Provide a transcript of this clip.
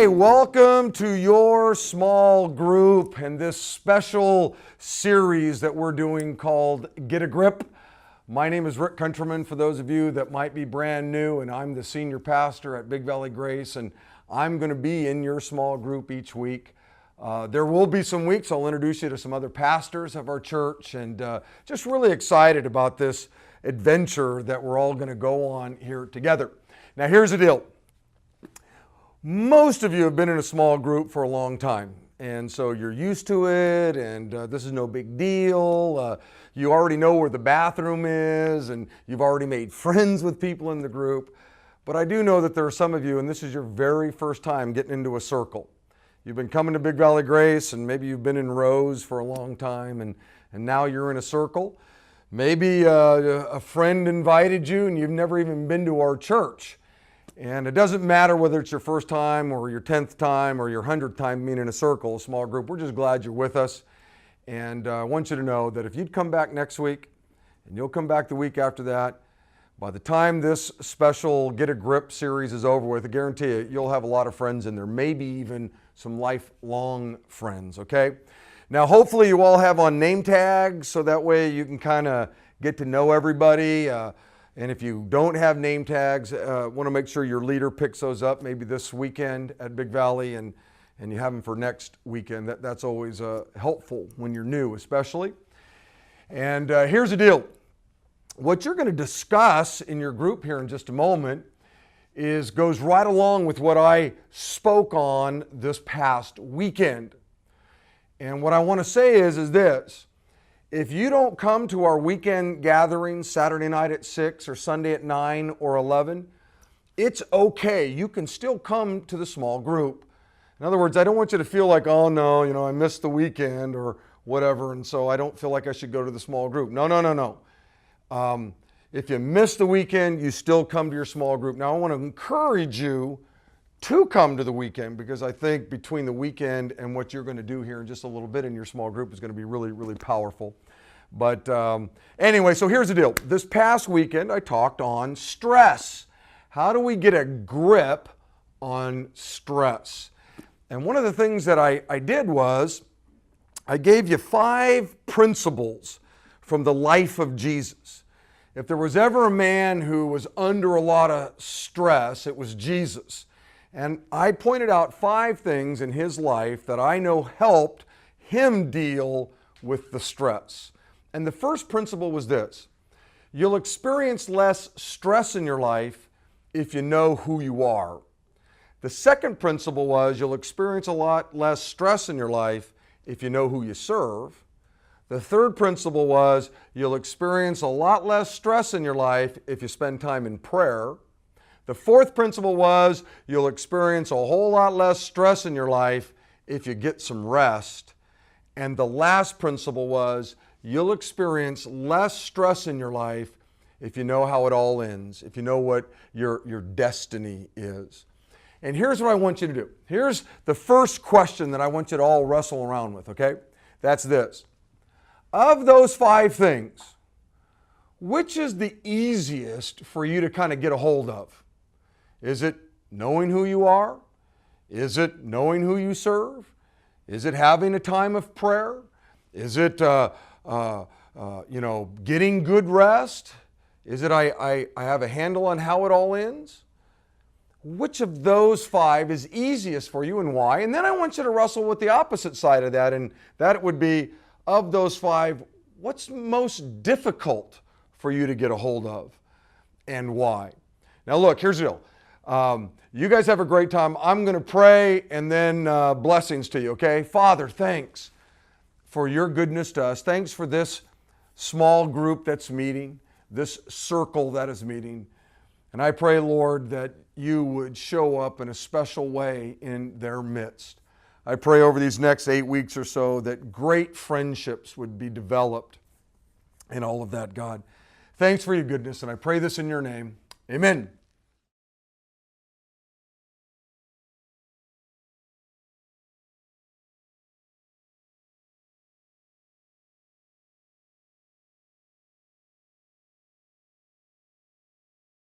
Hey, welcome to your small group and this special series that we're doing called Get a Grip. My name is Rick Countryman, for those of you that might be brand new, and I'm the senior pastor at Big Valley Grace, and I'm going to be in your small group each week. There will be some weeks I'll introduce you to some other pastors of our church, and just really excited about this adventure that we're all going to go on here together. Now, here's the deal. Most of you have been in a small group for a long time, and so you're used to it, and this is no big deal. You already know where the bathroom is, and you've already made friends with people in the group. But I do know that there are some of you, and this is your very first time getting into a circle. You've been coming to Big Valley Grace, and maybe you've been in rows for a long time, and now you're in a circle. Maybe a friend invited you, and you've never even been to our church. And it doesn't matter whether it's your first time or your 10th time or your 100th time being in a circle, a small group. We're just glad you're with us. And I want you to know that if you'd come back next week and you'll come back the week after that, by the time this special Get a Grip series is over with, I guarantee you, you'll have a lot of friends in there, maybe even some lifelong friends, okay? Now, hopefully you all have on name tags, so that way you can kind of get to know everybody. And if you don't have name tags, want to make sure your leader picks those up maybe this weekend at Big Valley, and you have them for next weekend. That's always helpful when you're new, especially. And here's the deal. What you're going to discuss in your group here in just a moment goes right along with what I spoke on this past weekend. And what I want to say is this. If you don't come to our weekend gatherings, Saturday night at 6 or Sunday at 9 or 11, it's okay. You can still come to the small group. In other words, I don't want you to feel like, oh no, I missed the weekend or whatever, and so I don't feel like I should go to the small group. No. If you miss the weekend, you still come to your small group. Now, I want to encourage you to come to the weekend, because I think between the weekend and what you're going to do here in just a little bit in your small group is going to be really, really powerful. But anyway, so here's the deal. This past weekend, I talked on stress. How do we get a grip on stress? And one of the things that I did was I gave you 5 principles from the life of Jesus. If there was ever a man who was under a lot of stress, it was Jesus. And I pointed out 5 things in his life that I know helped him deal with the stress. And the first principle was this: you'll experience less stress in your life if you know who you are. The second principle was you'll experience a lot less stress in your life if you know who you serve. The third principle was you'll experience a lot less stress in your life if you spend time in prayer. The fourth principle was you'll experience a whole lot less stress in your life if you get some rest. And the last principle was you'll experience less stress in your life if you know how it all ends, if you know what your destiny is. And here's what I want you to do. Here's the first question that I want you to all wrestle around with, okay? That's this. Of those 5 things, which is the easiest for you to kind of get a hold of? Is it knowing who you are? Is it knowing who you serve? Is it having a time of prayer? Is it, getting good rest? Is it I have a handle on how it all ends? Which of those 5 is easiest for you and why? And then I want you to wrestle with the opposite side of that, and that would be, of those 5, what's most difficult for you to get a hold of and why? Now look, here's the deal. You guys have a great time. I'm going to pray and then blessings to you, okay? Father, thanks for your goodness to us. Thanks for this small group that's meeting, this circle that is meeting. And I pray, Lord, that you would show up in a special way in their midst. I pray over these next 8 weeks or so that great friendships would be developed and all of that, God. Thanks for your goodness, and I pray this in your name. Amen.